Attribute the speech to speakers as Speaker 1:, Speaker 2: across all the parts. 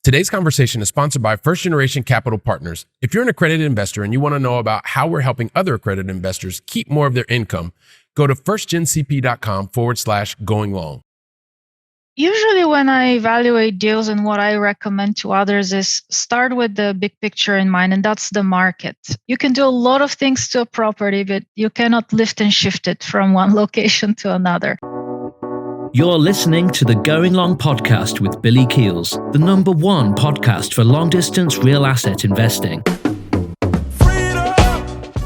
Speaker 1: Today's conversation is sponsored by First Generation Capital Partners. If you're an accredited investor and you want to know about how we're helping other accredited investors keep more of their income, go to firstgencp.com/going long.
Speaker 2: Usually when I evaluate deals and what I recommend to others is start with the big picture in mind, and that's the market. You can do a lot of things to a property, but you cannot lift and shift it from one location to another.
Speaker 3: You're listening to the Going Long podcast with Billy Keels, the #1 podcast for long-distance real asset investing.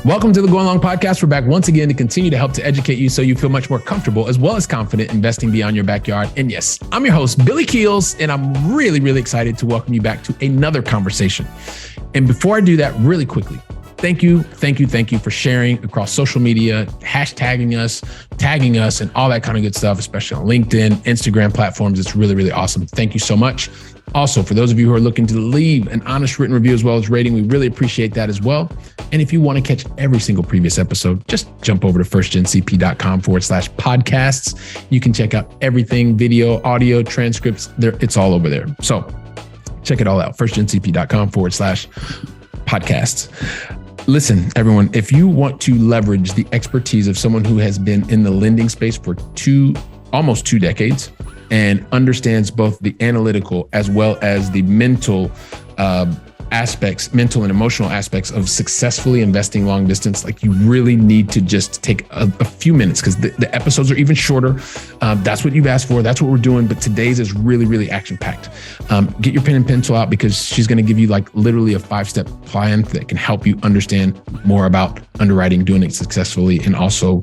Speaker 1: Welcome to the Going Long podcast. We're back once again to continue to help to educate you so you feel much more comfortable as well as confident investing beyond your backyard. And yes, I'm your host, Billy Keels, and I'm really, really excited to welcome you back to another conversation. And before I do that, really quickly, thank you for sharing across social media, hashtagging us, tagging us, and all that kind of good stuff, especially on LinkedIn, Instagram platforms. It's really, really awesome. Thank you so much. Also, for those of you who are looking to leave an honest written review as well as rating, we really appreciate that as well. And if you want to catch every single previous episode, just jump over to firstgencp.com/podcasts. You can check out everything, video, audio, transcripts. It's all over there. So check it all out, firstgencp.com/podcasts. Listen, everyone, if you want to leverage the expertise of someone who has been in the lending space for almost two decades and understands both the analytical as well as the mental and emotional aspects of successfully investing long distance, like you really need to just take a few minutes because the episodes are even shorter. That's what you've asked for. That's what we're doing. But today's is really, really action-packed. Get your pen and pencil out because she's going to give you like literally a 5-step plan that can help you understand more about underwriting, doing it successfully, and also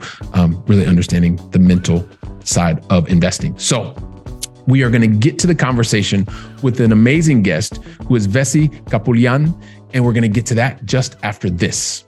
Speaker 1: really understanding the mental side of investing. So we are going to get to the conversation with an amazing guest who is Vessi Kapoulian, and we're going to get to that just after this.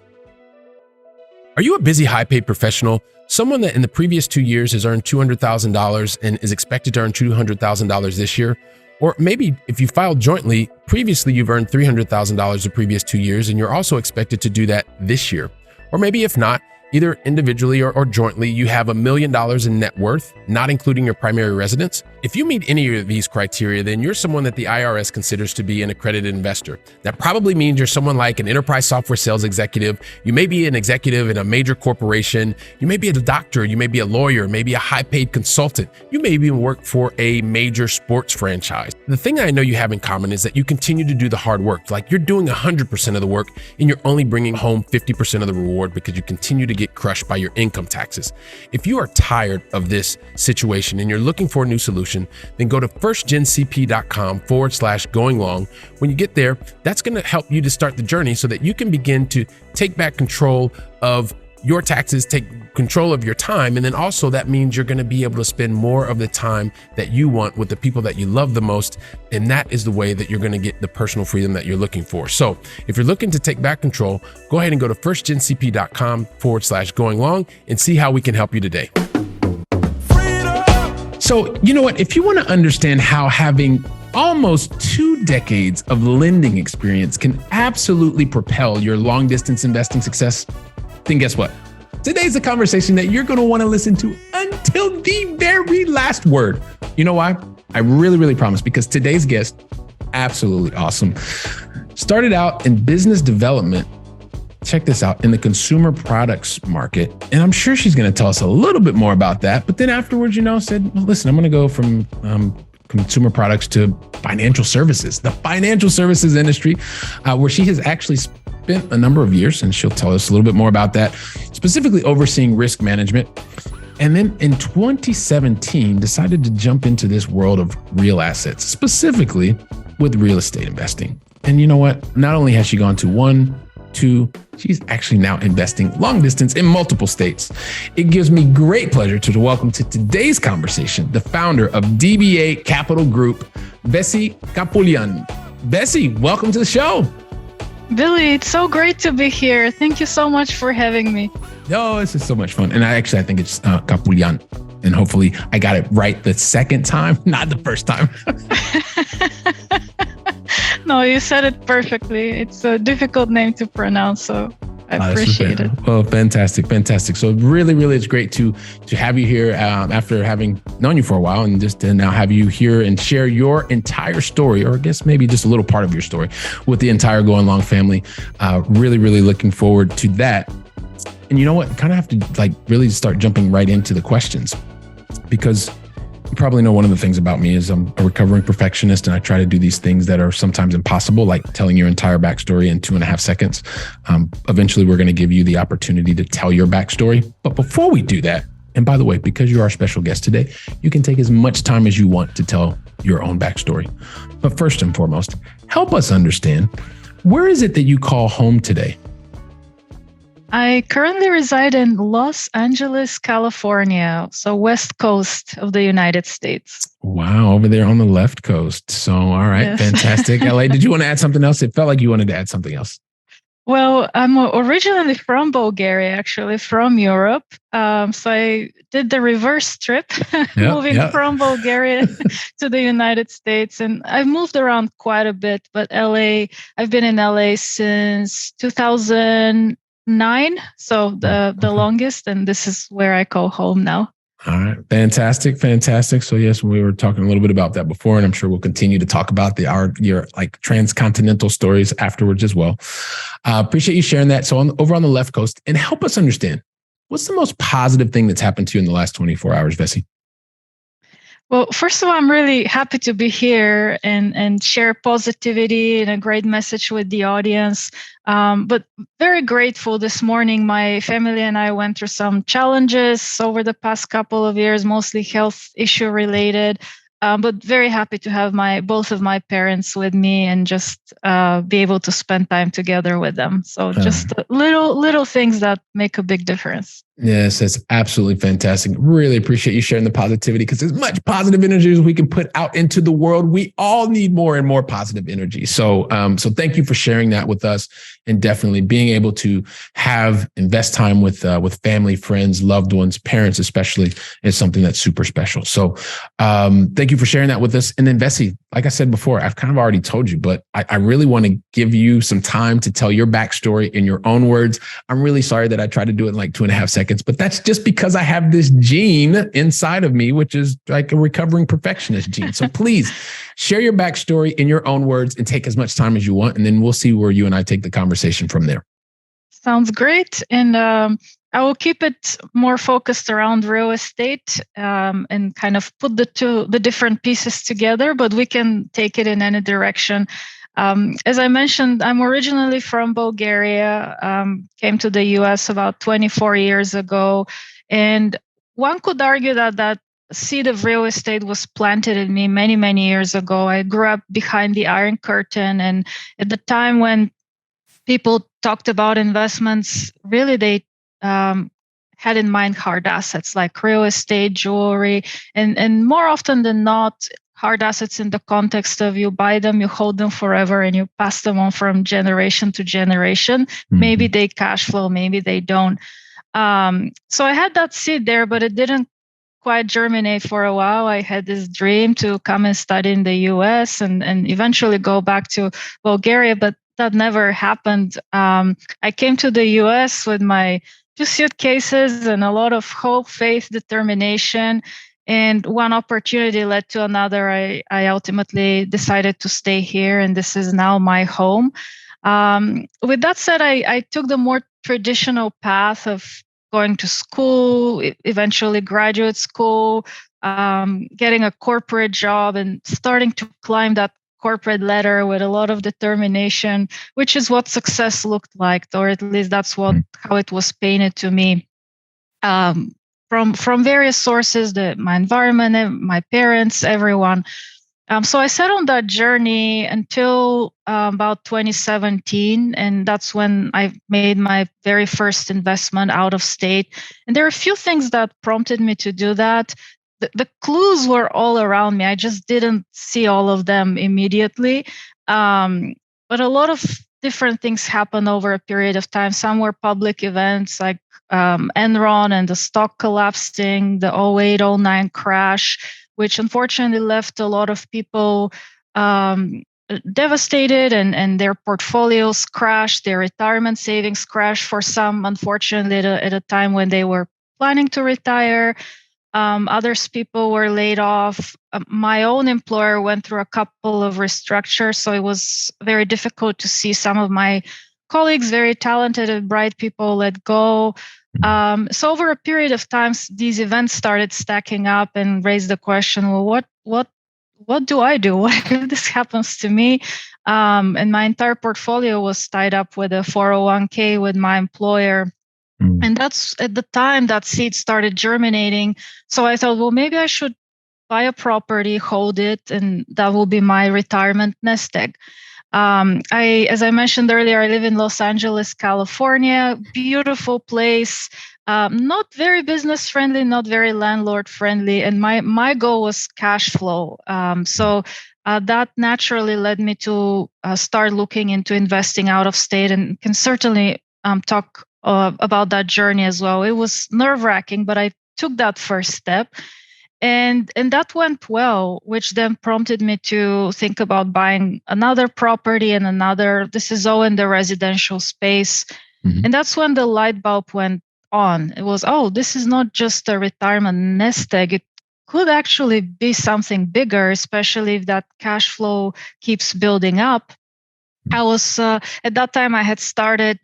Speaker 1: Are you a busy, high-paid professional? Someone that in the previous 2 years has earned $200,000 and is expected to earn $200,000 this year? Or maybe if you filed jointly, previously you've earned $300,000 the previous 2 years and you're also expected to do that this year. Or maybe if not, either individually or jointly, you have $1 million in net worth, not including your primary residence. If you meet any of these criteria, then you're someone that the IRS considers to be an accredited investor. That probably means you're someone like an enterprise software sales executive. You may be an executive in a major corporation. You may be a doctor. You may be a lawyer, maybe a high-paid consultant. You may even work for a major sports franchise. The thing I know you have in common is that you continue to do the hard work. Like you're doing 100% of the work and you're only bringing home 50% of the reward because you continue to get crushed by your income taxes. If you are tired of this situation and you're looking for a new solution, then go to firstgencp.com/going long. When you get there, that's going to help you to start the journey so that you can begin to take back control of your taxes, take control of your time. And then also that means you're going to be able to spend more of the time that you want with the people that you love the most. And that is the way that you're going to get the personal freedom that you're looking for. So if you're looking to take back control, go ahead and go to firstgencp.com/going long and see how we can help you today. So, you know what? If you want to understand how having almost 2 decades of lending experience can absolutely propel your long distance investing success, then guess what? Today's a conversation that you're going to want to listen to until the very last word. You know why? I really, really promise, because today's guest, absolutely awesome. Started out in business development. Check this out, in the consumer products market. And I'm sure she's going to tell us a little bit more about that. But then afterwards, said, well, listen, I'm going to go from consumer products to financial services, the financial services industry, where she has actually spent a number of years, and she'll tell us a little bit more about that, specifically overseeing risk management. And then in 2017, decided to jump into this world of real assets, specifically with real estate investing. And you know what? Not only has she gone to 1, 2, she's actually now investing long distance in multiple states. It gives me great pleasure to welcome to today's conversation the founder of DBA Capital Group, Vessi Kapoulian. Vessi, welcome to the show.
Speaker 2: Billy, it's so great to be here. Thank you so much for having me.
Speaker 1: Oh, this is so much fun. And I think it's Kapoulian. And hopefully I got it right the second time, not the first time.
Speaker 2: No, you said it perfectly. It's a difficult name to pronounce, so I appreciate it.
Speaker 1: Well, fantastic. So really, it's great to have you here after having known you for a while, and just to now have you here and share your entire story, or I guess maybe just a little part of your story with the entire Going Long family. Really looking forward to that. And you know what? Kind of have to really start jumping right into the questions, because you probably know one of the things about me is I'm a recovering perfectionist, and I try to do these things that are sometimes impossible, like telling your entire backstory in 2.5 seconds. Eventually, we're going to give you the opportunity to tell your backstory. But before we do that, and by the way, because you're our special guest today, you can take as much time as you want to tell your own backstory. But first and foremost, help us understand, where is it that you call home today?
Speaker 2: I currently reside in Los Angeles, California, so West Coast of the United States.
Speaker 1: Wow, over there on the left coast. So, all right, yes. Fantastic. LA, did you want to add something else? It felt like you wanted to add something else.
Speaker 2: Well, I'm originally from Bulgaria, actually, from Europe. So I did the reverse trip, moving from Bulgaria to the United States. And I've moved around quite a bit, but I've been in LA since 2009. So the longest, and this is where I call home now.
Speaker 1: All right. Fantastic. So yes, we were talking a little bit about that before, and I'm sure we'll continue to talk about your transcontinental stories afterwards as well. Appreciate you sharing that. So over on the left coast, and help us understand, what's the most positive thing that's happened to you in the last 24 hours, Vessi?
Speaker 2: Well, first of all, I'm really happy to be here and share positivity and a great message with the audience. But very grateful this morning. My family and I went through some challenges over the past couple of years, mostly health issue related. But very happy to have both of my parents with me and just be able to spend time together with them. So just little things that make a big difference.
Speaker 1: Yes, that's absolutely fantastic. Really appreciate you sharing the positivity, because as much positive energy as we can put out into the world, we all need more and more positive energy. So thank you for sharing that with us, and definitely being able to invest time with family, friends, loved ones, parents especially, is something that's super special. So thank you for sharing that with us. And then Vessi, like I said before, I've kind of already told you, but I really want to give you some time to tell your backstory in your own words. I'm really sorry that I tried to do it in 2.5 seconds. But that's just because I have this gene inside of me, which is like a recovering perfectionist gene. So please share your backstory in your own words and take as much time as you want. And then we'll see where you and I take the conversation from there.
Speaker 2: Sounds great. And I will keep it more focused around real estate and kind of put the different pieces together, but we can take it in any direction. As I mentioned, I'm originally from Bulgaria, came to the US about 24 years ago. And one could argue that seed of real estate was planted in me many, many years ago. I grew up behind the Iron Curtain. And at the time when people talked about investments, really they had in mind hard assets like real estate, jewelry, and more often than not, hard assets in the context of you buy them, you hold them forever, and you pass them on from generation to generation. Mm-hmm. Maybe they cash flow, maybe they don't. So I had that seed there, but it didn't quite germinate for a while. I had this dream to come and study in the US and eventually go back to Bulgaria, but that never happened. I came to the US with my 2 suitcases and a lot of hope, faith, determination. And one opportunity led to another. I ultimately decided to stay here, and this is now my home. With that said, I took the more traditional path of going to school, eventually graduate school, getting a corporate job, and starting to climb that corporate ladder with a lot of determination, which is what success looked like, or at least that's how it was painted to me. From various sources, my environment, my parents, everyone. So I set on that journey until about 2017, and that's when I made my very first investment out of state. And there are a few things that prompted me to do that. The clues were all around me. I just didn't see all of them immediately. But a lot of different things happened over a period of time. Some were public events like Enron and the stock collapsing, the 08-09 crash, which unfortunately left a lot of people devastated, and their portfolios crashed, their retirement savings crashed for some, unfortunately, at a time when they were planning to retire. Others people were laid off. My own employer went through a couple of restructures, so it was very difficult to see some of my colleagues, very talented and bright people, let go. So over a period of time, these events started stacking up and raised the question: well, what do I do? What if this happens to me? And my entire portfolio was tied up with a 401k with my employer. And that's at the time that seed started germinating. So I thought, well, maybe I should buy a property, hold it, and that will be my retirement nest egg. As I mentioned earlier, I live in Los Angeles, California. Beautiful place, not very business friendly, not very landlord friendly, and my goal was cash flow. So that naturally led me to start looking into investing out of state, and can certainly talk about that journey as well. It was nerve-wracking, but I took that first step. And that went well, which then prompted me to think about buying another property and another. This is all in the residential space. And that's when the light bulb went on. It was, oh, this is not just a retirement nest egg. It could actually be something bigger, especially if that cash flow keeps building up. I was, at that time, I had started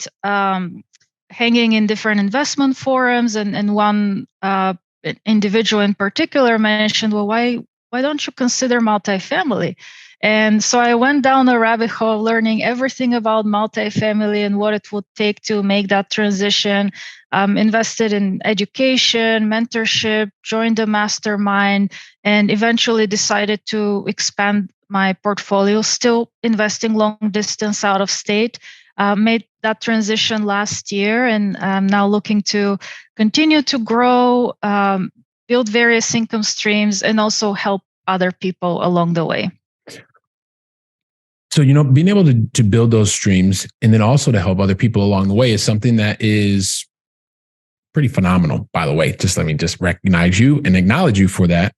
Speaker 2: hanging in different investment forums, and one individual in particular mentioned, well, why don't you consider multifamily? And so I went down a rabbit hole, learning everything about multifamily and what it would take to make that transition. Invested in education, mentorship, joined a mastermind, and eventually decided to expand my portfolio, still investing long distance out of state. Made that transition last year, and I'm now looking to continue to grow, build various income streams, and also help other people along the way.
Speaker 1: So, being able to build those streams and then also to help other people along the way is something that is pretty phenomenal, by the way. Let me recognize you and acknowledge you for that.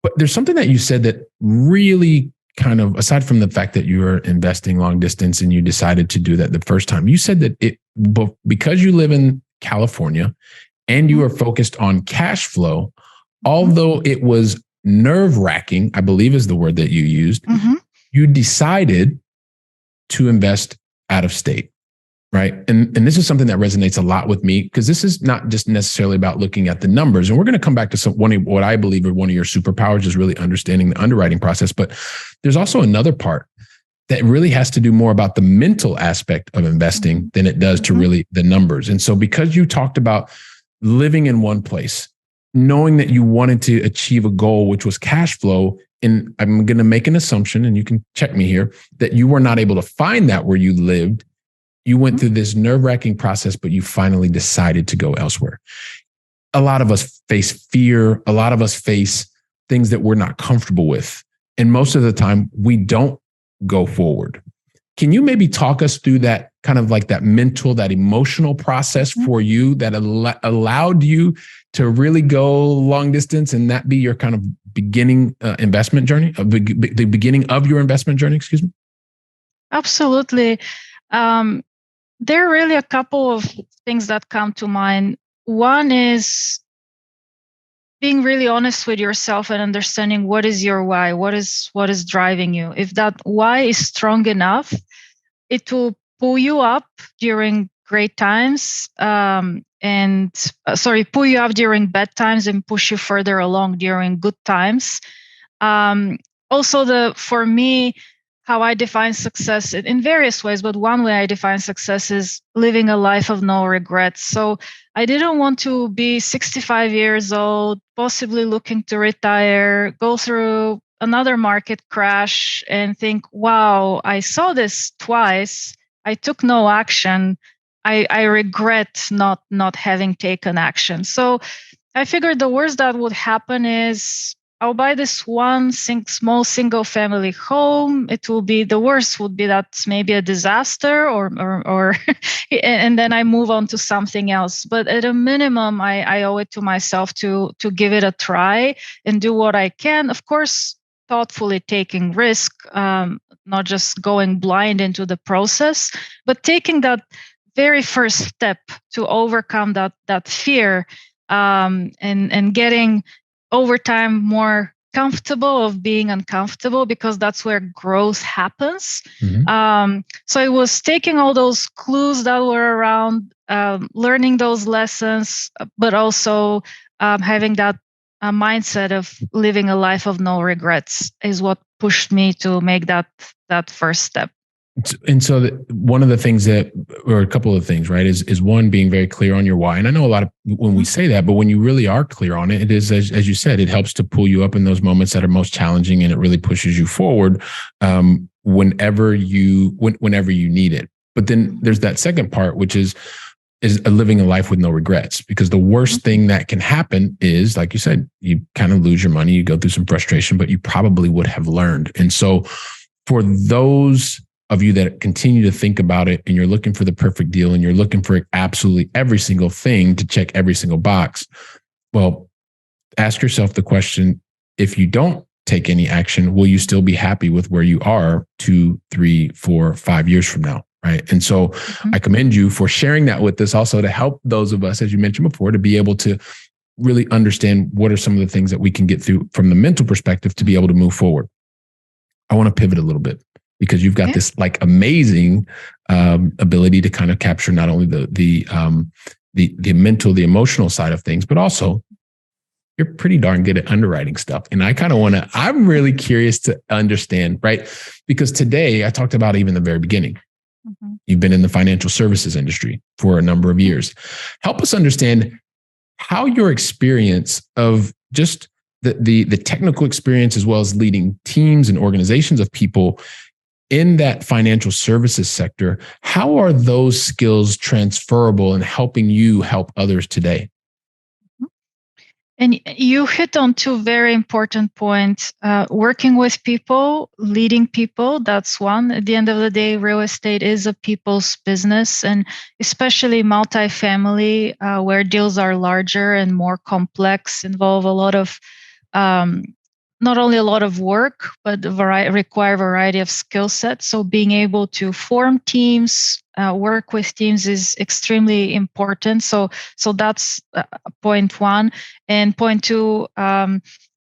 Speaker 1: But there's something that you said that really kind of, aside from the fact that you were investing long distance and you decided to do that the first time, you said that because you live in California and you are focused on cash flow, although it was nerve-wracking, I believe is the word that you used, you decided to invest out of state, right? And this is something that resonates a lot with me, because this is not just necessarily about looking at the numbers. And we're going to come back to what I believe are one of your superpowers is really understanding the underwriting process. But there's also another part that really has to do more about the mental aspect of investing than it does to really the numbers. And so because you talked about living in one place, knowing that you wanted to achieve a goal, which was cash flow, and I'm going to make an assumption, and you can check me here, that you were not able to find that where you lived. You went through this nerve-wracking process, but you finally decided to go elsewhere. A lot of us face fear. A lot of us face things that we're not comfortable with. And most of the time, we don't go forward. Can you maybe talk us through that kind of like that mental, that emotional process for you that allowed you to really go long distance and that be your kind of beginning investment journey, the beginning of your investment journey, excuse me?
Speaker 2: Absolutely. There are really a couple of things that come to mind. One is being really honest with yourself and understanding what is your why, what is driving you. If that why is strong enough, it will pull you up during great times, pull you up during bad times and push you further along during good times. Also, for me, how I define success in various ways, but one way I define success is living a life of no regrets. So I didn't want to be 65 years old, possibly looking to retire, go through another market crash and think, wow, I saw this twice. I took no action. I regret not having taken action. So I figured the worst that would happen is I'll buy this one small single family home. The worst would be that's maybe a disaster or and then I move on to something else. But at a minimum, I owe it to myself to give it a try and do what I can. Of course, thoughtfully taking risk, not just going blind into the process, but taking that very first step to overcome that fear, and getting over time more comfortable of being uncomfortable, because that's where growth happens. So it was taking all those clues that were around, learning those lessons, but also having that mindset of living a life of no regrets is what pushed me to make that first step.
Speaker 1: And so one of the things or a couple of things, right, is one, being very clear on your why. And I know a lot of when we say that, but when you really are clear on it, it is, as you said, it helps to pull you up in those moments that are most challenging, and it really pushes you forward whenever you need it. But then there's that second part, which is living a life with no regrets, because the worst thing that can happen is, like you said, you kind of lose your money, you go through some frustration, but you probably would have learned. And so for those of you that continue to think about it, and you're looking for the perfect deal, and you're looking for absolutely every single thing to check every single box, well, ask yourself the question: if you don't take any action, will you still be happy with where you are 2, 3, 4, 5 years from now? Right. And so I commend you for sharing that with us, also to help those of us, as you mentioned before, to be able to really understand what are some of the things that we can get through from the mental perspective to be able to move forward. I want to pivot a little bit, because you've got this like amazing ability to kind of capture not only the mental, the emotional side of things, but also you're pretty darn good at underwriting stuff. And I'm really curious to understand, right? Because today I talked about even the very beginning. You've been in the financial services industry for a number of years. Help us understand how your experience of just the technical experience, as well as leading teams and organizations of people in that financial services sector, how are those skills transferable and helping you help others today?
Speaker 2: And you hit on two very important points. Working with people, leading people, that's one. At the end of the day, real estate is a people's business, and especially multifamily, where deals are larger and more complex, involve a lot of not only a lot of work, but require a variety of skill sets. So being able to form teams, work with teams is extremely important. So that's point one. And point two,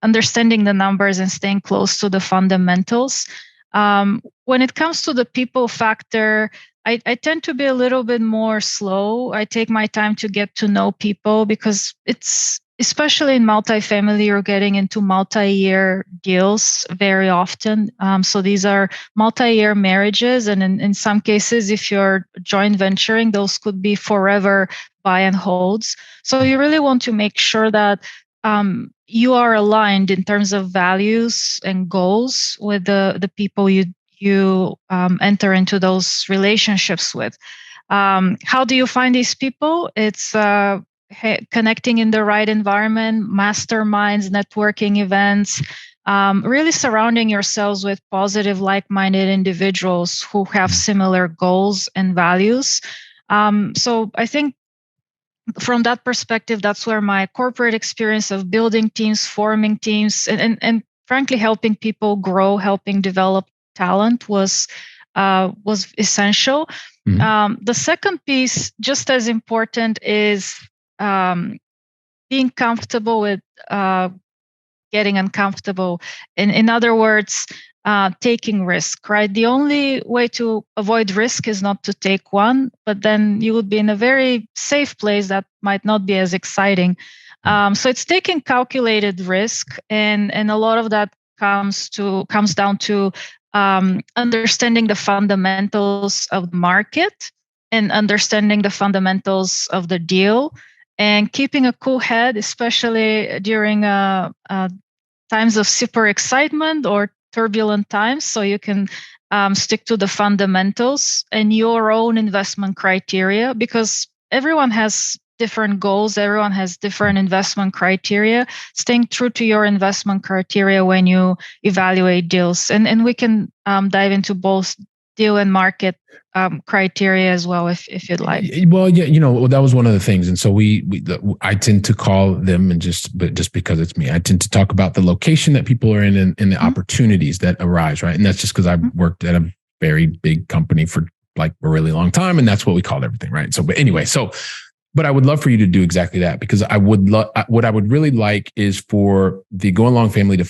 Speaker 2: understanding the numbers and staying close to the fundamentals. When it comes to the people factor, I tend to be a little bit more slow. I take my time to get to know people, because it's, especially in multifamily, you're getting into multi-year deals very often. So these are multi-year marriages. And in some cases, if you're joint venturing, those could be forever buy and holds. So you really want to make sure that you are aligned in terms of values and goals with the people you enter into those relationships with. How do you find these people? It's connecting in the right environment, masterminds, networking events, really surrounding yourselves with positive, like-minded individuals who have similar goals and values. So I think from that perspective, that's where my corporate experience of building teams, forming teams, and frankly, helping people grow, helping develop talent was essential. The second piece, just as important, is being comfortable with getting uncomfortable. In other words, taking risk, right? The only way to avoid risk is not to take one, but then you would be in a very safe place that might not be as exciting. So it's taking calculated risk, and a lot of that comes down to understanding the fundamentals of the market and understanding the fundamentals of the deal, and keeping a cool head, especially during times of super excitement or turbulent times, so you can stick to the fundamentals and your own investment criteria, because everyone has different goals, everyone has different investment criteria. Staying true to your investment criteria when you evaluate deals, and we can dive into both deal and market criteria as well, if you'd like.
Speaker 1: Well, yeah, that was one of the things. And so I tend to call them, but just because it's me, I tend to talk about the location that people are in and the opportunities that arise, right? And that's just because I've worked at a very big company for like a really long time, and that's what we called everything, right? So, but anyway, but I would love for you to do exactly that, because what I would really like is for the Going Long family to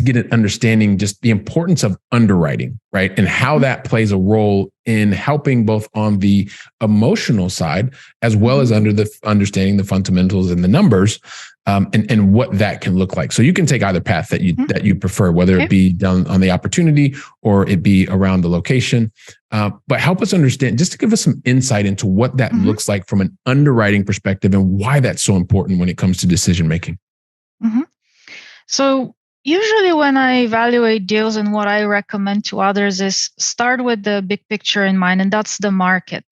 Speaker 1: get an understanding, just the importance of underwriting, right? And how that plays a role in helping both on the emotional side, as well as understanding the fundamentals and the numbers, and what that can look like. So you can take either path that you prefer, whether it be down on the opportunity or it be around the location. But help us understand, just to give us some insight into what that looks like from an underwriting perspective and why that's so important when it comes to decision making.
Speaker 2: So usually when I evaluate deals, and what I recommend to others is start with the big picture in mind, and that's the market,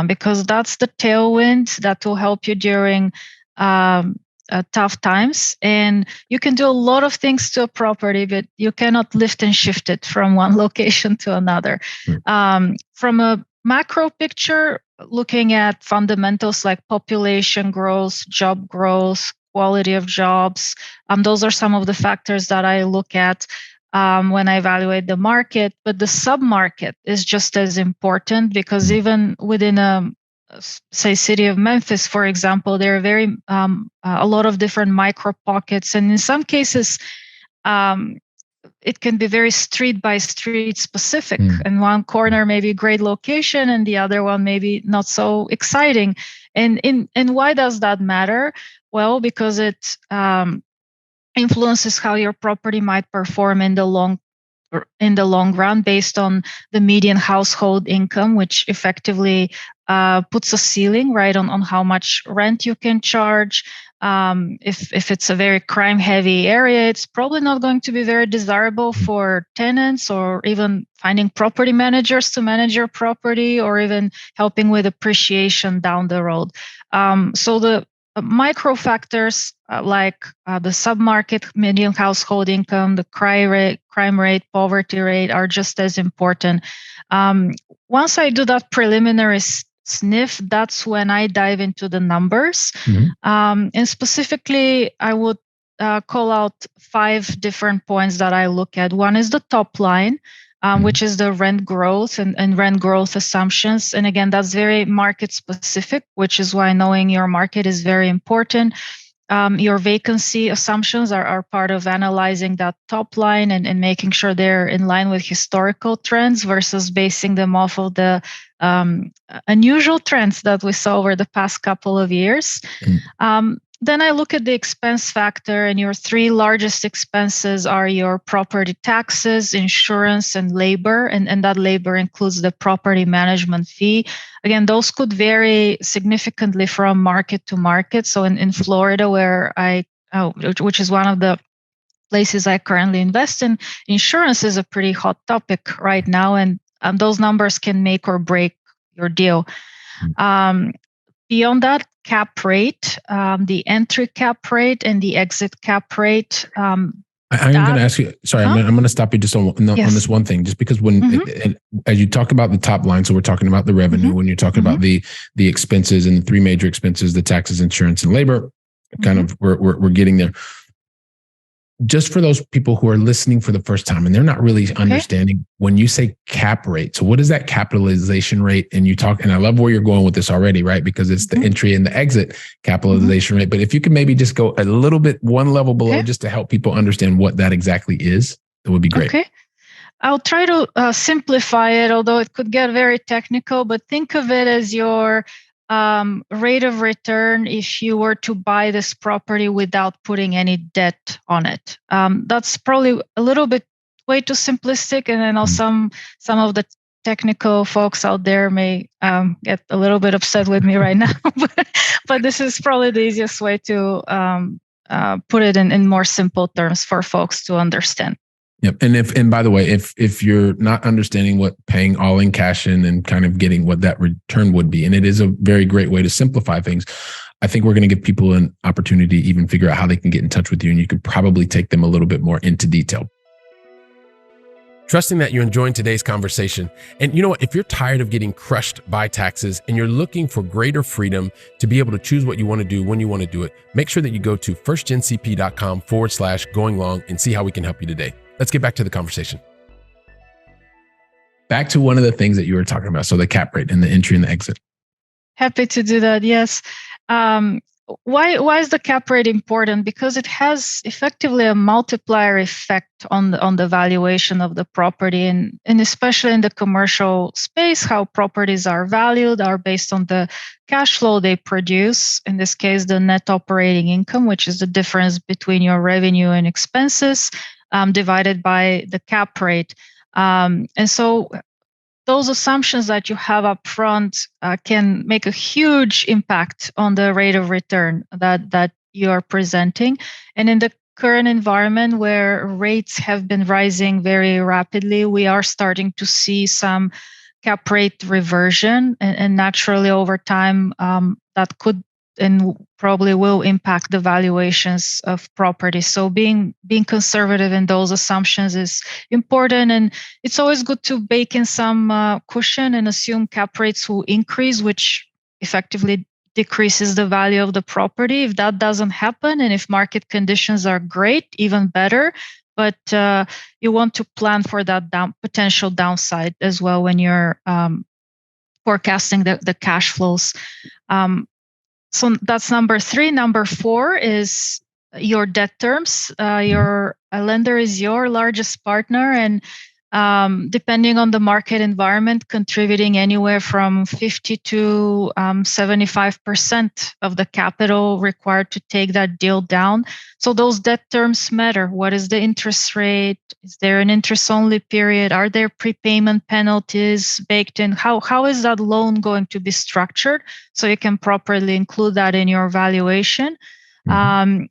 Speaker 2: because that's the tailwind that will help you during tough times. And you can do a lot of things to a property, but you cannot lift and shift it from one location to another. From a macro picture, looking at fundamentals like population growth, job growth, quality of jobs. Those are some of the factors that I look at when I evaluate the market. But the sub-market is just as important, because even within say city of Memphis, for example, there are a lot of different micro pockets, and in some cases, it can be very street by street specific. And one corner may be great location, and the other one maybe not so exciting. And why does that matter? Well, because it influences how your property might perform in the long run, based on the median household income, which effectively puts a ceiling, right, on how much rent you can charge. If it's a very crime-heavy area, it's probably not going to be very desirable for tenants, or even finding property managers to manage your property, or even helping with appreciation down the road. So the micro factors like the submarket, median household income, the crime rate, poverty rate are just as important. Once I do that preliminary sniff, that's when I dive into the numbers. And specifically, I would call out 5 different points that I look at. One is the top line, which is the rent growth and rent growth assumptions. And again, that's very market specific, which is why knowing your market is very important. Your vacancy assumptions are part of analyzing that top line and making sure they're in line with historical trends versus basing them off of the unusual trends that we saw over the past couple of years. Then I look at the expense factor, and your 3 largest expenses are your property taxes, insurance, and labor. And that labor includes the property management fee. Again, those could vary significantly from market to market. So in Florida, which is one of the places I currently invest in, insurance is a pretty hot topic right now, and those numbers can make or break your deal. Beyond that, cap rate, the entry cap rate and the exit cap rate. I'm going to
Speaker 1: ask you, sorry, I'm going to stop you just on this one thing, just because as you talk about the top line, so we're talking about the revenue, when you're talking about the expenses and the 3 major expenses, the taxes, insurance, and labor, kind of we're getting there. Just for those people who are listening for the first time and they're not really understanding, when you say cap rate, so what is that capitalization rate? And I love where you're going with this already, right? Because it's the entry and the exit capitalization rate. But if you could maybe just go a little bit, one level below, just to help people understand what that exactly is, it would be great.
Speaker 2: Okay. I'll try to simplify it, although it could get very technical, but think of it as your rate of return if you were to buy this property without putting any debt on it. That's probably a little bit way too simplistic, and I know some of the technical folks out there may get a little bit upset with me right now, but this is probably the easiest way to put it in more simple terms for folks to understand.
Speaker 1: Yep. And by the way, if you're not understanding what paying all in cash in and kind of getting what that return would be, and it is a very great way to simplify things, I think we're going to give people an opportunity to even figure out how they can get in touch with you, and you could probably take them a little bit more into detail.
Speaker 4: Trusting that you're enjoying today's conversation. And you know what? If you're tired of getting crushed by taxes and you're looking for greater freedom to be able to choose what you want to do when you want to do it, make sure that you go to firstgencp.com/going long and see how we can help you today. Let's get back to the conversation.
Speaker 1: Back to one of the things that you were talking about. So the cap rate and the entry and the exit.
Speaker 2: Happy to do that. Yes. Why is the cap rate important? Because it has effectively a multiplier effect on the valuation of the property, and especially in the commercial space, how properties are valued are based on the cash flow they produce. In this case, the net operating income, which is the difference between your revenue and expenses, divided by the cap rate. And so those assumptions that you have up front can make a huge impact on the rate of return that you are presenting. And in the current environment where rates have been rising very rapidly, we are starting to see some cap rate reversion, and naturally over time that could and probably will impact the valuations of property. So being conservative in those assumptions is important, and it's always good to bake in some cushion and assume cap rates will increase, which effectively decreases the value of the property. If that doesn't happen, and if market conditions are great, even better. But you want to plan for that potential downside as well when you're forecasting the cash flows. So that's number 3. Number 4 is your debt terms. Your lender is your largest partner, and depending on the market environment, contributing anywhere from 50 to 75% of the capital required to take that deal down. So those debt terms matter. What is the interest rate? Is there an interest-only period? Are there prepayment penalties baked in? How is that loan going to be structured so you can properly include that in your valuation? And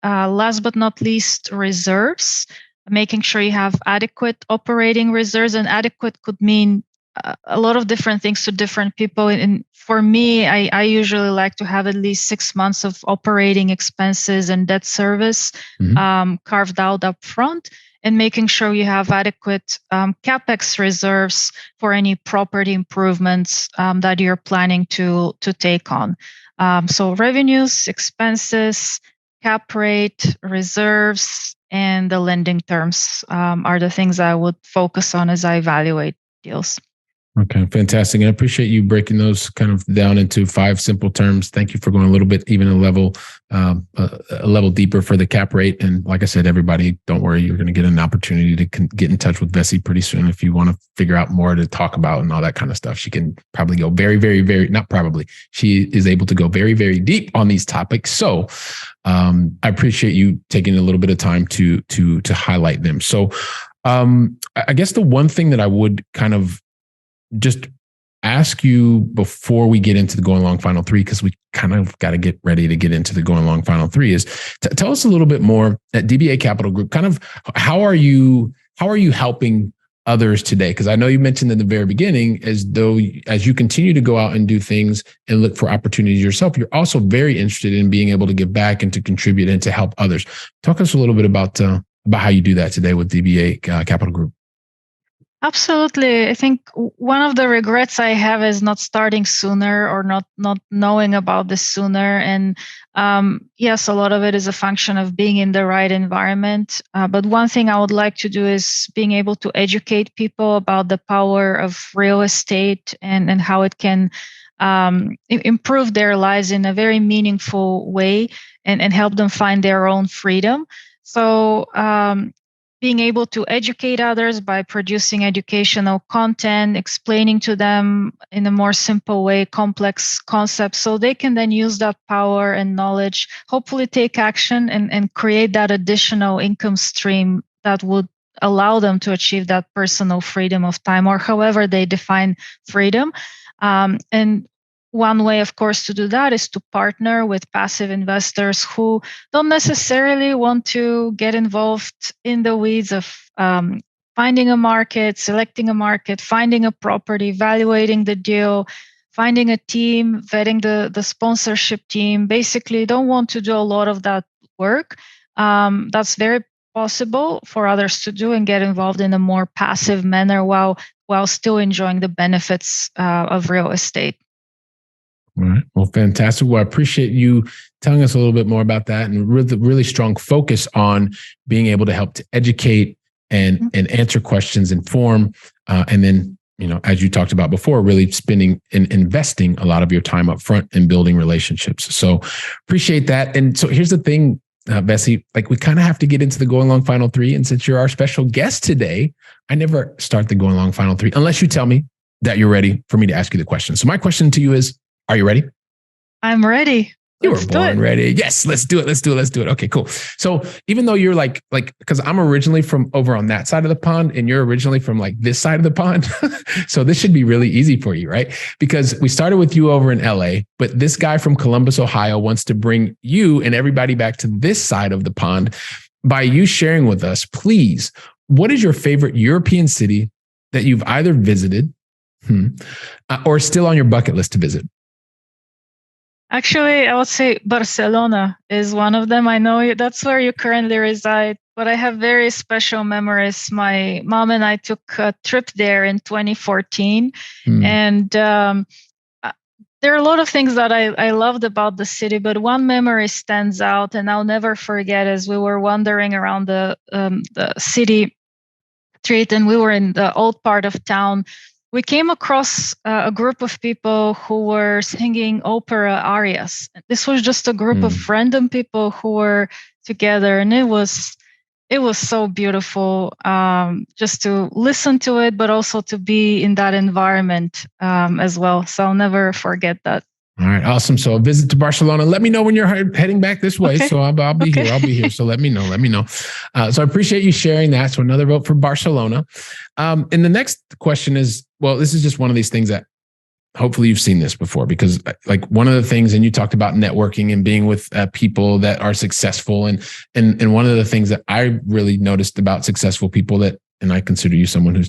Speaker 2: last but not least, reserves. Making sure you have adequate operating reserves, and adequate could mean a lot of different things to different people. And for me, I usually like to have at least 6 months of operating expenses and debt service carved out up front, and making sure you have adequate capex reserves for any property improvements that you're planning to take on. So revenues, expenses, cap rate, reserves, and the lending terms are the things I would focus on as I evaluate deals.
Speaker 1: Okay, fantastic. And I appreciate you breaking those kind of down into 5 simple terms. Thank you for going a little bit, even a level deeper for the cap rate. And like I said, everybody, don't worry, you're going to get an opportunity to get in touch with Vessi pretty soon if you want to figure out more to talk about and all that kind of stuff. She can probably go very, very, very, not probably, she is able to go very, very deep on these topics. So I appreciate you taking a little bit of time to highlight them. So I guess the one thing that I would kind of just ask you before we get into the going long final 3, because we kind of got to get ready to get into the going long final 3, is tell us a little bit more at DBA Capital Group, kind of how are you helping others today? Because I know you mentioned in the very beginning, as you continue to go out and do things and look for opportunities yourself, you're also very interested in being able to give back and to contribute and to help others. Talk us a little bit about how you do that today with DBA Capital Group.
Speaker 2: Absolutely. I think one of the regrets I have is not starting sooner, or not knowing about this sooner. And yes, a lot of it is a function of being in the right environment. But one thing I would like to do is being able to educate people about the power of real estate and how it can improve their lives in a very meaningful way, and help them find their own freedom. So being able to educate others by producing educational content, explaining to them in a more simple way complex concepts, so they can then use that power and knowledge, hopefully take action and create that additional income stream that would allow them to achieve that personal freedom of time, or however they define freedom. And one way, of course, to do that is to partner with passive investors who don't necessarily want to get involved in the weeds of finding a market, selecting a market, finding a property, evaluating the deal, finding a team, vetting the sponsorship team. Basically, don't want to do a lot of that work. That's very possible for others to do and get involved in a more passive manner while still enjoying the benefits of real estate.
Speaker 1: All right. Well, fantastic. Well, I appreciate you telling us a little bit more about that, and really strong focus on being able to help to educate and answer questions, inform, and then, as you talked about before, really spending and investing a lot of your time up front and building relationships. So appreciate that. And so here's the thing, Vessi, like we kind of have to get into the Going Long Final Three. And since you're our special guest today, I never start the Going Long Final Three unless you tell me that you're ready for me to ask you the question. So my question to you is, are you ready?
Speaker 2: I'm ready.
Speaker 1: You were born ready. Yes, let's do it. Okay, cool. So even though you're like, because I'm originally from over on that side of the pond and you're originally from like this side of the pond. So this should be really easy for you, right? Because we started with you over in LA, but this guy from Columbus, Ohio wants to bring you and everybody back to this side of the pond by you sharing with us, please, what is your favorite European city that you've either visited or still on your bucket list to visit?
Speaker 2: Actually, I would say Barcelona is one of them. I know that's where you currently reside, but I have very special memories. My mom and I took a trip there in 2014, and there are a lot of things that I loved about the city, but one memory stands out, and I'll never forget. As we were wandering around the city street, and we were in the old part of town, we came across a group of people who were singing opera arias. This was just a group of random people who were together, and it was so beautiful just to listen to it, but also to be in that environment as well. So I'll never forget that.
Speaker 1: All right, awesome. So a visit to Barcelona. Let me know when you're heading back this way. Okay. So I'll be here. I'll be here. So let me know. So I appreciate you sharing that. So another vote for Barcelona. And the next question is, well, this is just one of these things that hopefully you've seen this before, because like one of the things, and you talked about networking and being with people that are successful. And one of the things that I really noticed about successful people and I consider you someone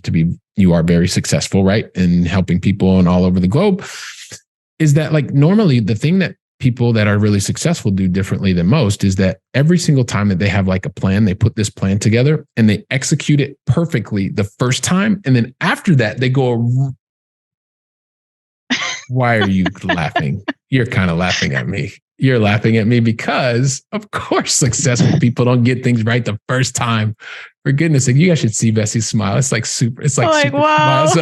Speaker 1: you are very successful, right? In helping people and all over the globe, is that like normally the thing that people that are really successful do differently than most is that every single time that they have like a plan, they put this plan together and they execute it perfectly the first time. And then after that, they go, why are you laughing? You're kind of laughing at me. You're laughing at me because, of course, successful people don't get things right the first time. For goodness sake, you guys should see Vessi's smile. It's like super. It's like super
Speaker 2: wow.
Speaker 1: So,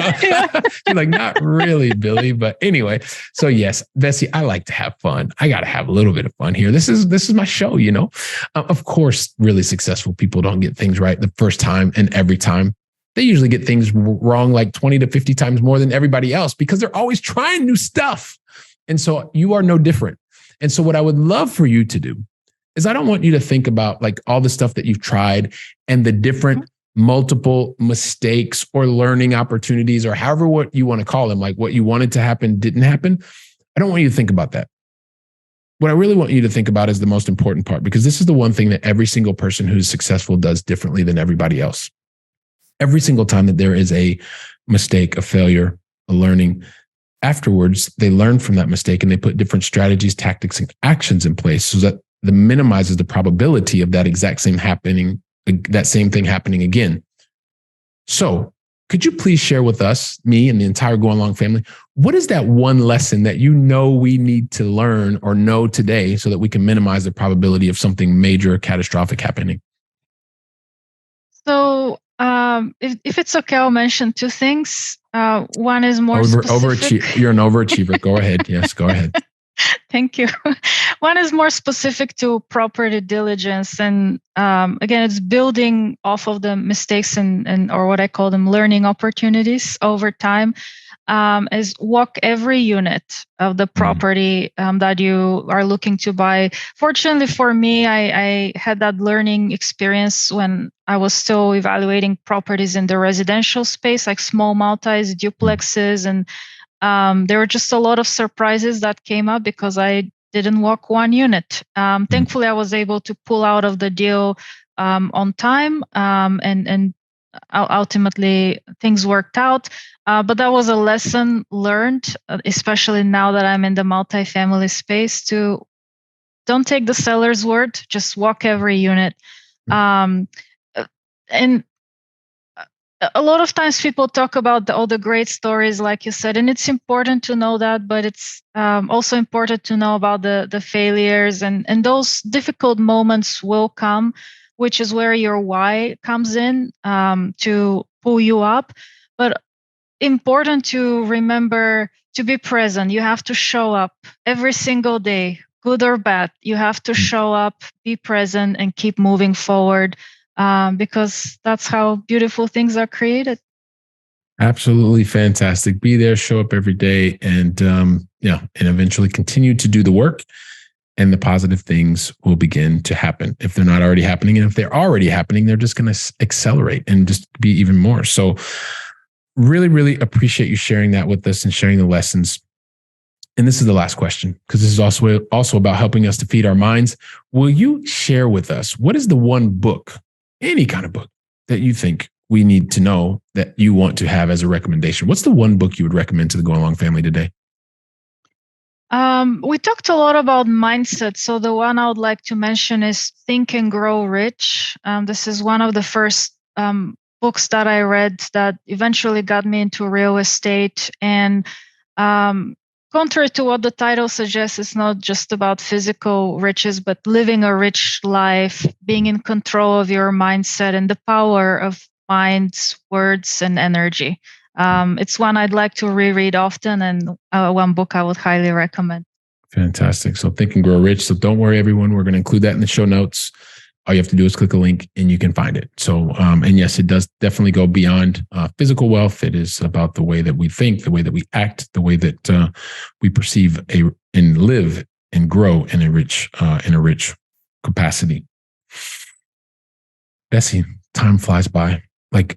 Speaker 1: you're like, not really, Billy. But anyway, so yes, Vessi, I like to have fun. I got to have a little bit of fun here. This is my show, Of course, really successful people don't get things right the first time and every time. They usually get things wrong like 20 to 50 times more than everybody else because they're always trying new stuff. And so you are no different. And so what I would love for you to do is I don't want you to think about like all the stuff that you've tried and the different multiple mistakes or learning opportunities or however what you want to call them, like what you wanted to happen didn't happen. I don't want you to think about that. What I really want you to think about is the most important part, because this is the one thing that every single person who's successful does differently than everybody else. Every single time that there is a mistake, a failure, a learning, afterwards, they learn from that mistake and they put different strategies, tactics, and actions in place so that minimizes the probability of that exact same thing happening again. So could you please share with us, me and the entire Going Long family, what is that one lesson that we need to learn or know today so that we can minimize the probability of something major or catastrophic happening?
Speaker 2: So if it's okay, I'll mention two things. One is more specific.
Speaker 1: You're an overachiever. Go ahead. Yes, go ahead.
Speaker 2: Thank you. One is more specific to property diligence. And again, it's building off of the mistakes and or what I call them learning opportunities over time. Is walk every unit of the property that you are looking to buy. Fortunately for me, I had that learning experience when I was still evaluating properties in the residential space, like small multis, duplexes, and there were just a lot of surprises that came up because I didn't walk one unit. Thankfully, I was able to pull out of the deal on time, and ultimately things worked out. But that was a lesson learned, especially now that I'm in the multifamily space, to don't take the seller's word, just walk every unit. and a lot of times people talk about all the great stories, like you said, and it's important to know that, but it's also important to know about the failures, and those difficult moments will come, which is where your why comes in to pull you up. But important to remember to be present. You have to show up every single day, good or bad. You have to show up, be present, and keep moving forward, because that's how beautiful things are created.
Speaker 1: Absolutely fantastic. Be there, show up every day, and and eventually continue to do the work, and the positive things will begin to happen. If they're not already happening, and if they're already happening, they're just going to accelerate and just be even more. So really, really appreciate you sharing that with us and sharing the lessons. And this is the last question, because this is also about helping us to feed our minds. Will you share with us, what is the one book, any kind of book, that you think we need to know that you want to have as a recommendation? What's the one book you would recommend to the Going Along family today?
Speaker 2: We talked a lot about mindset. So the one I would like to mention is Think and Grow Rich. This is one of the first books that I read that eventually got me into real estate. And contrary to what the title suggests, it's not just about physical riches, but living a rich life, being in control of your mindset and the power of minds, words, and energy. It's one I'd like to reread often, and one book I would highly recommend.
Speaker 1: Fantastic. So Think and Grow Rich. So don't worry, everyone. We're going to include that in the show notes. All you have to do is click a link and you can find it. So, and yes, it does definitely go beyond physical wealth. It is about the way that we think, the way that we act, the way that we perceive and live and grow in a rich capacity. Vessi, time flies by, like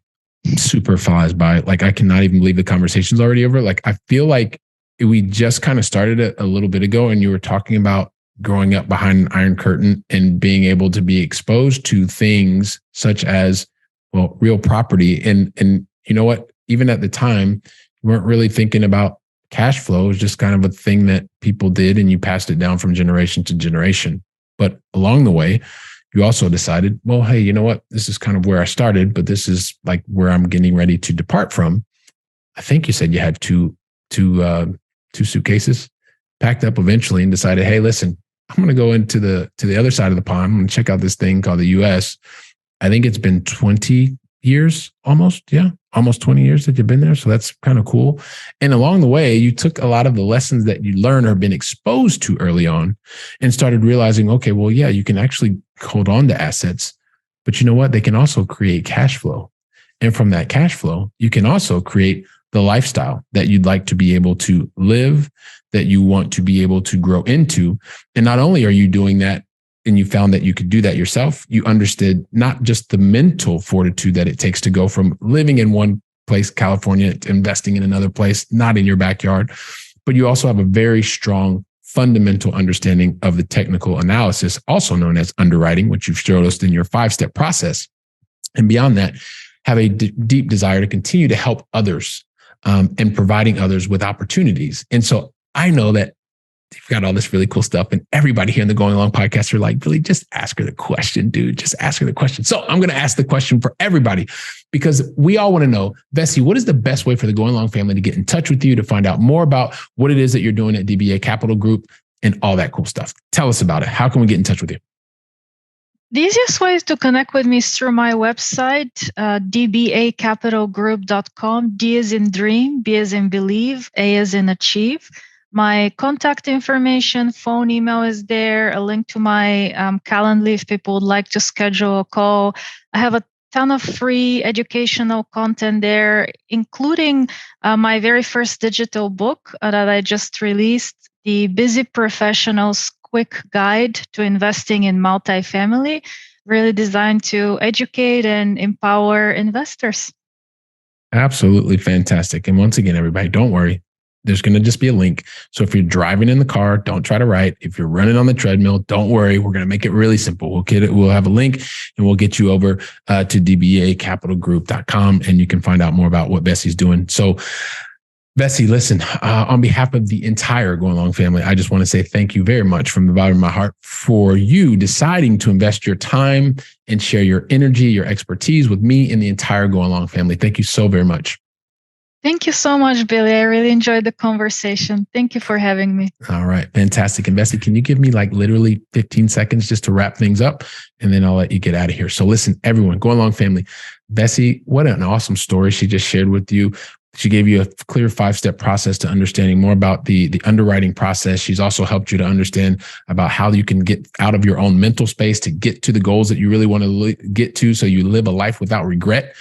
Speaker 1: super flies by. Like I cannot even believe the conversation's already over. Like I feel like we just kind of started it a little bit ago, and you were talking about growing up behind an iron curtain and being able to be exposed to things such as, well, real property. And you know what? Even at the time, you weren't really thinking about cash flow. It was just kind of a thing that people did, and you passed it down from generation to generation. But along the way, you also decided, well, hey, you know what? This is kind of where I started, but this is like where I'm getting ready to depart from. I think you said you had two suitcases packed up eventually and decided, hey, listen, I'm going to go into the other side of the pond. I'm going to check out this thing called the US. I think it's been 20 years almost. Yeah, almost 20 years that you've been there. So that's kind of cool. And along the way, you took a lot of the lessons that you learned or been exposed to early on and started realizing, okay, well, yeah, you can actually hold on to assets, but you know what? They can also create cash flow. And from that cash flow, you can also create the lifestyle that you'd like to be able to live, that you want to be able to grow into. And not only are you doing that, and you found that you could do that yourself, you understood not just the mental fortitude that it takes to go from living in one place, California, to investing in another place, not in your backyard, but you also have a very strong fundamental understanding of the technical analysis, also known as underwriting, which you've showed us in your 5-step process. And beyond that, have a deep desire to continue to help others and providing others with opportunities. And so I know that you've got all this really cool stuff, and everybody here in the Going Along podcast are like, really, just ask her the question, dude. Just ask her the question. So I'm going to ask the question for everybody, because we all want to know, Vessi, what is the best way for the Going Along family to get in touch with you, to find out more about what it is that you're doing at DBA Capital Group and all that cool stuff? Tell us about it. How can we get in touch with you?
Speaker 2: The easiest way to connect with me is through my website, dbacapitalgroup.com. D as in dream, B as in believe, A as in achieve. My contact information, phone, email is there, a link to my Calendly if people would like to schedule a call. I have a ton of free educational content there, including my very first digital book that I just released, The Busy Professional's Quick Guide to Investing in Multifamily, really designed to educate and empower investors.
Speaker 1: Absolutely fantastic. And once again, everybody, don't worry. There's going to just be a link. So if you're driving in the car, don't try to write. If you're running on the treadmill, don't worry. We're going to make it really simple. We'll have a link, and we'll get you over to dbacapitalgroup.com, and you can find out more about what Vessi's doing. So Vessi, listen, on behalf of the entire Going Long family, I just want to say thank you very much from the bottom of my heart for you deciding to invest your time and share your energy, your expertise with me and the entire Going Long family. Thank you so very much.
Speaker 2: Thank you so much, Billy. I really enjoyed the conversation. Thank you for having me.
Speaker 1: All right. Fantastic. And Vessi, can you give me like literally 15 seconds just to wrap things up? And then I'll let you get out of here. So listen, everyone, Going Long family, Vessi, what an awesome story she just shared with you. She gave you a clear 5-step process to understanding more about the underwriting process. She's also helped you to understand about how you can get out of your own mental space to get to the goals that you really want to get to, so you live a life without regret.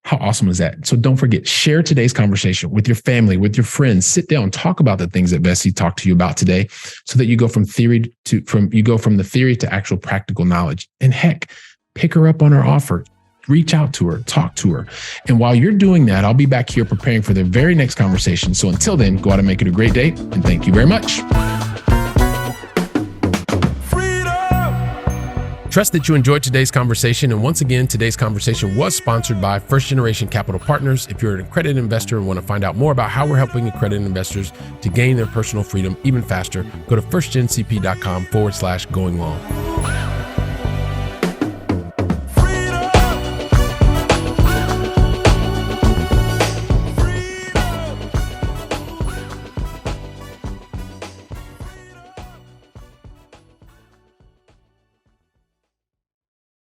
Speaker 1: How awesome is that? So don't forget, share today's conversation with your family, with your friends. Sit down, talk about the things that Vessi talked to you about today, so that you go from the theory to actual practical knowledge. And heck, pick her up on her offer. Reach out to her, talk to her. And while you're doing that, I'll be back here preparing for the very next conversation. So until then, go out and make it a great day. And thank you very much.
Speaker 4: Trust that you enjoyed today's conversation. And once again, today's conversation was sponsored by First Generation Capital Partners. If you're an accredited investor and want to find out more about how we're helping accredited investors to gain their personal freedom even faster, go to firstgencp.com/going long.